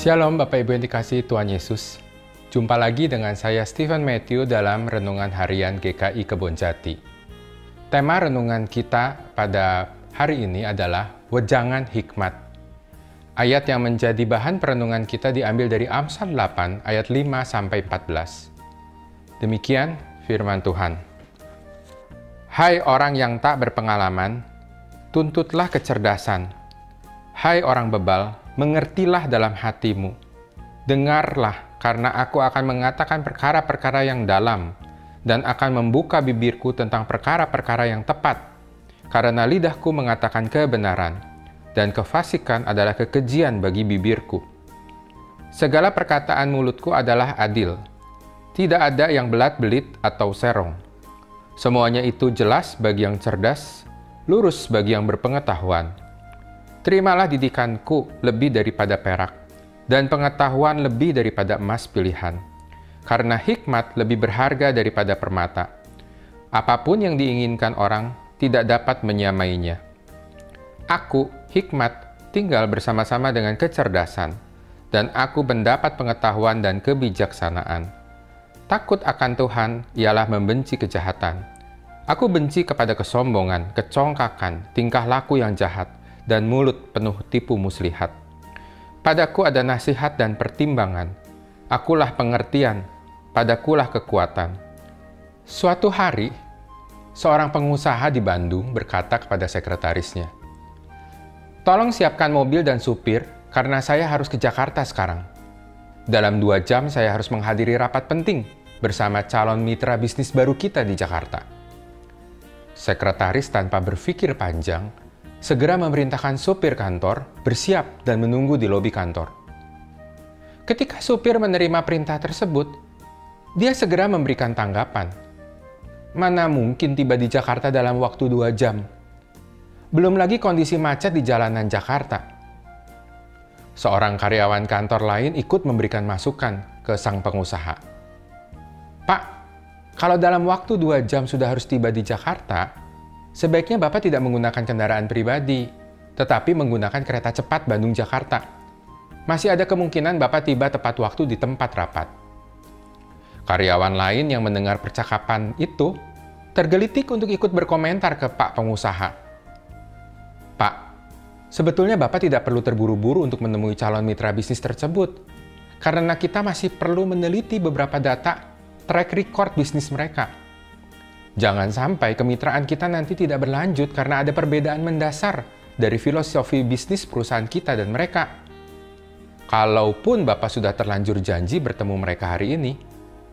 Shalom Bapak Ibu yang dikasihi Tuhan Yesus. Jumpa lagi dengan saya Stephen Matthew dalam Renungan Harian GKI Kebonjati. Tema renungan kita pada hari ini adalah Wejangan Hikmat. Ayat yang menjadi bahan perenungan kita diambil dari Amsal 8 ayat 5-14. Demikian firman Tuhan. Hai orang yang tak berpengalaman, tuntutlah kecerdasan. Hai orang bebal, mengertilah dalam hatimu. Dengarlah, karena aku akan mengatakan perkara-perkara yang dalam, dan akan membuka bibirku tentang perkara-perkara yang tepat. Karena lidahku mengatakan kebenaran, dan kefasikan adalah kekejian bagi bibirku. Segala perkataan mulutku adalah adil. Tidak ada yang belat-belit atau serong. Semuanya itu jelas bagi yang cerdas, lurus bagi yang berpengetahuan. Terimalah didikanku lebih daripada perak, dan pengetahuan lebih daripada emas pilihan. Karena hikmat lebih berharga daripada permata. Apapun yang diinginkan orang tidak dapat menyamainya. Aku, hikmat, tinggal bersama-sama dengan kecerdasan, dan aku mendapat pengetahuan dan kebijaksanaan. Takut akan Tuhan ialah membenci kejahatan. Aku benci kepada kesombongan, kecongkakan, tingkah laku yang jahat, dan mulut penuh tipu muslihat. Padaku ada nasihat dan pertimbangan. Akulah pengertian, padakulah kekuatan. Suatu hari, seorang pengusaha di Bandung berkata kepada sekretarisnya, "Tolong siapkan mobil dan supir, karena saya harus ke Jakarta sekarang. Dalam 2 jam saya harus menghadiri rapat penting bersama calon mitra bisnis baru kita di Jakarta." Sekretaris tanpa berpikir panjang, segera memerintahkan supir kantor bersiap dan menunggu di lobi kantor. Ketika supir menerima perintah tersebut, dia segera memberikan tanggapan. Mana mungkin tiba di Jakarta dalam waktu 2 jam? Belum lagi kondisi macet di jalanan Jakarta. Seorang karyawan kantor lain ikut memberikan masukan ke sang pengusaha. "Pak, kalau dalam waktu 2 jam sudah harus tiba di Jakarta, sebaiknya Bapak tidak menggunakan kendaraan pribadi, tetapi menggunakan kereta cepat Bandung-Jakarta. Masih ada kemungkinan Bapak tiba tepat waktu di tempat rapat." Karyawan lain yang mendengar percakapan itu tergelitik untuk ikut berkomentar ke Pak Pengusaha. "Pak, sebetulnya Bapak tidak perlu terburu-buru untuk menemui calon mitra bisnis tersebut, karena kita masih perlu meneliti beberapa data track record bisnis mereka. Jangan sampai kemitraan kita nanti tidak berlanjut karena ada perbedaan mendasar dari filosofi bisnis perusahaan kita dan mereka. Kalaupun Bapak sudah terlanjur janji bertemu mereka hari ini,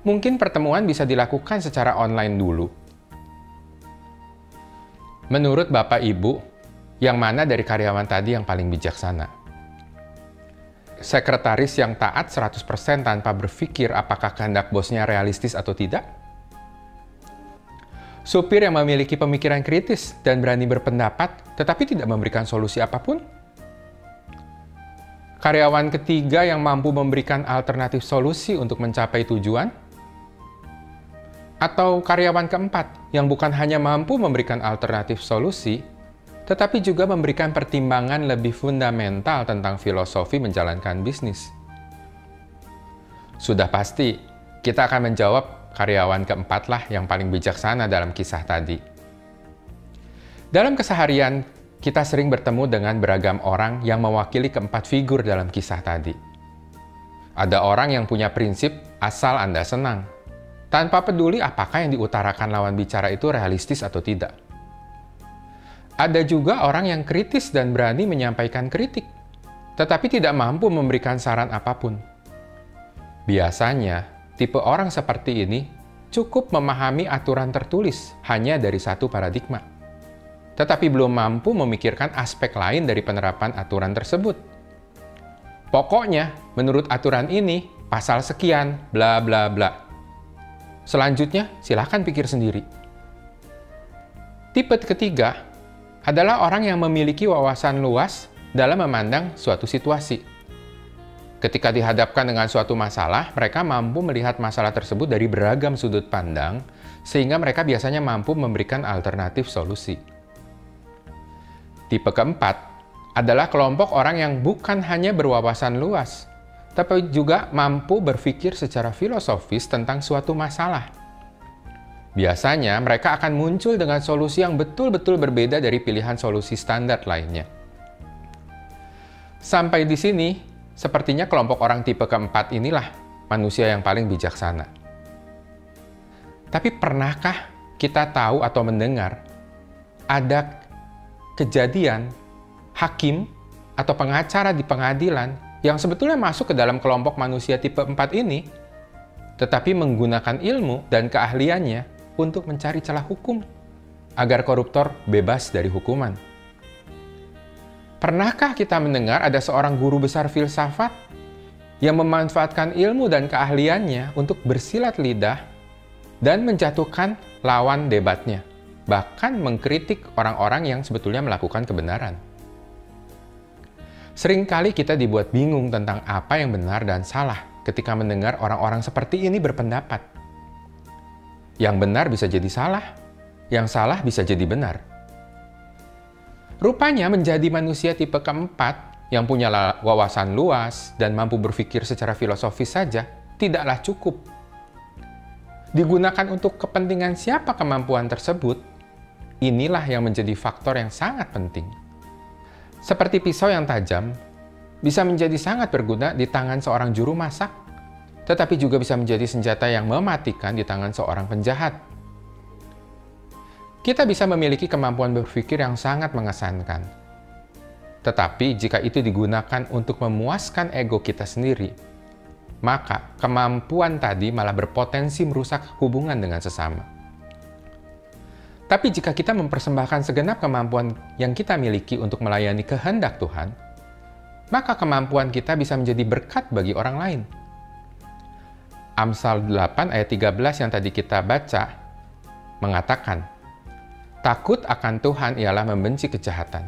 mungkin pertemuan bisa dilakukan secara online dulu." Menurut Bapak Ibu, yang mana dari karyawan tadi yang paling bijaksana? Sekretaris yang taat 100% tanpa berpikir apakah kehendak bosnya realistis atau tidak? Supir yang memiliki pemikiran kritis dan berani berpendapat, tetapi tidak memberikan solusi apapun? Karyawan ketiga yang mampu memberikan alternatif solusi untuk mencapai tujuan? Atau karyawan keempat yang bukan hanya mampu memberikan alternatif solusi, tetapi juga memberikan pertimbangan lebih fundamental tentang filosofi menjalankan bisnis? Sudah pasti, kita akan menjawab karyawan keempat lah yang paling bijaksana dalam kisah tadi. Dalam keseharian, kita sering bertemu dengan beragam orang yang mewakili keempat figur dalam kisah tadi. Ada orang yang punya prinsip asal Anda senang, tanpa peduli apakah yang diutarakan lawan bicara itu realistis atau tidak. Ada juga orang yang kritis dan berani menyampaikan kritik, tetapi tidak mampu memberikan saran apapun. Biasanya, tipe orang seperti ini cukup memahami aturan tertulis hanya dari satu paradigma, tetapi belum mampu memikirkan aspek lain dari penerapan aturan tersebut. Pokoknya, menurut aturan ini, pasal sekian, bla bla bla. Selanjutnya, silakan pikir sendiri. Tipe ketiga adalah orang yang memiliki wawasan luas dalam memandang suatu situasi. Ketika dihadapkan dengan suatu masalah, mereka mampu melihat masalah tersebut dari beragam sudut pandang, sehingga mereka biasanya mampu memberikan alternatif solusi. Tipe keempat adalah kelompok orang yang bukan hanya berwawasan luas, tapi juga mampu berpikir secara filosofis tentang suatu masalah. Biasanya mereka akan muncul dengan solusi yang betul-betul berbeda dari pilihan solusi standar lainnya. Sampai di sini, sepertinya kelompok orang tipe keempat inilah manusia yang paling bijaksana. Tapi pernahkah kita tahu atau mendengar ada kejadian hakim atau pengacara di pengadilan yang sebetulnya masuk ke dalam kelompok manusia tipe 4 ini, tetapi menggunakan ilmu dan keahliannya untuk mencari celah hukum agar koruptor bebas dari hukuman? Pernahkah kita mendengar ada seorang guru besar filsafat yang memanfaatkan ilmu dan keahliannya untuk bersilat lidah dan menjatuhkan lawan debatnya, bahkan mengkritik orang-orang yang sebetulnya melakukan kebenaran? Seringkali kita dibuat bingung tentang apa yang benar dan salah ketika mendengar orang-orang seperti ini berpendapat. Yang benar bisa jadi salah, yang salah bisa jadi benar. Rupanya menjadi manusia tipe keempat yang punya wawasan luas dan mampu berpikir secara filosofis saja tidaklah cukup. Digunakan untuk kepentingan siapa kemampuan tersebut, inilah yang menjadi faktor yang sangat penting. Seperti pisau yang tajam, bisa menjadi sangat berguna di tangan seorang juru masak, tetapi juga bisa menjadi senjata yang mematikan di tangan seorang penjahat. Kita bisa memiliki kemampuan berpikir yang sangat mengesankan. Tetapi jika itu digunakan untuk memuaskan ego kita sendiri, maka kemampuan tadi malah berpotensi merusak hubungan dengan sesama. Tapi jika kita mempersembahkan segenap kemampuan yang kita miliki untuk melayani kehendak Tuhan, maka kemampuan kita bisa menjadi berkat bagi orang lain. Amsal 8 ayat 13 yang tadi kita baca mengatakan, "Takut akan Tuhan ialah membenci kejahatan.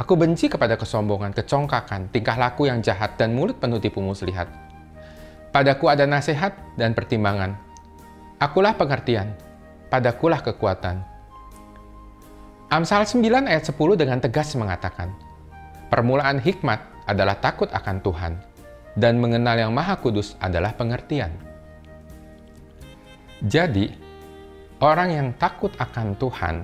Aku benci kepada kesombongan, kecongkakan, tingkah laku yang jahat, dan mulut penuh tipu muslihat. Padaku ada nasihat dan pertimbangan. Akulah pengertian, padakulah kekuatan." Amsal 9 ayat 10 dengan tegas mengatakan, "Permulaan hikmat adalah takut akan Tuhan, dan mengenal yang Maha Kudus adalah pengertian." Jadi, orang yang takut akan Tuhan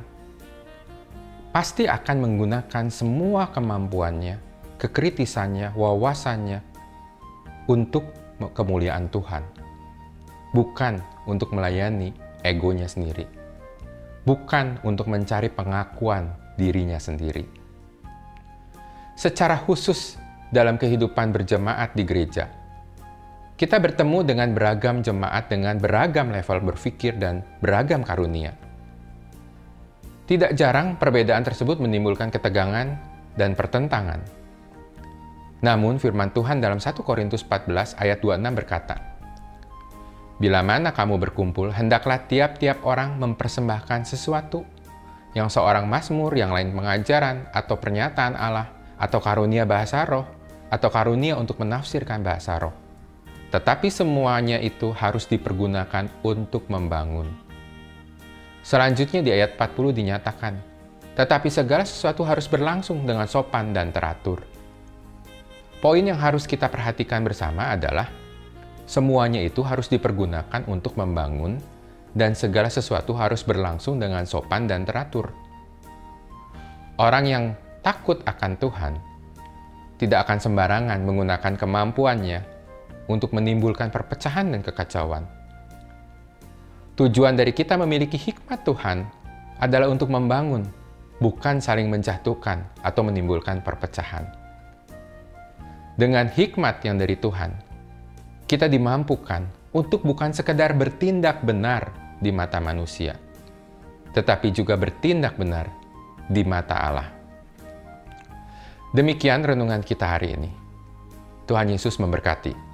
pasti akan menggunakan semua kemampuannya, kekritisannya, wawasannya untuk kemuliaan Tuhan. Bukan untuk melayani egonya sendiri. Bukan untuk mencari pengakuan dirinya sendiri. Secara khusus dalam kehidupan berjemaat di gereja, kita bertemu dengan beragam jemaat dengan beragam level berpikir dan beragam karunia. Tidak jarang perbedaan tersebut menimbulkan ketegangan dan pertentangan. Namun firman Tuhan dalam 1 Korintus 14 ayat 26 berkata, "Bila mana kamu berkumpul, hendaklah tiap-tiap orang mempersembahkan sesuatu, yang seorang mazmur, yang lain pengajaran, atau pernyataan Allah, atau karunia bahasa roh, atau karunia untuk menafsirkan bahasa roh. Tetapi semuanya itu harus dipergunakan untuk membangun." Selanjutnya di ayat 40 dinyatakan, "Tetapi segala sesuatu harus berlangsung dengan sopan dan teratur." Poin yang harus kita perhatikan bersama adalah semuanya itu harus dipergunakan untuk membangun dan segala sesuatu harus berlangsung dengan sopan dan teratur. Orang yang takut akan Tuhan tidak akan sembarangan menggunakan kemampuannya untuk menimbulkan perpecahan dan kekacauan. Tujuan dari kita memiliki hikmat Tuhan adalah untuk membangun, bukan saling menjatuhkan atau menimbulkan perpecahan. Dengan hikmat yang dari Tuhan, kita dimampukan untuk bukan sekedar bertindak benar di mata manusia, tetapi juga bertindak benar di mata Allah. Demikian renungan kita hari ini. Tuhan Yesus memberkati.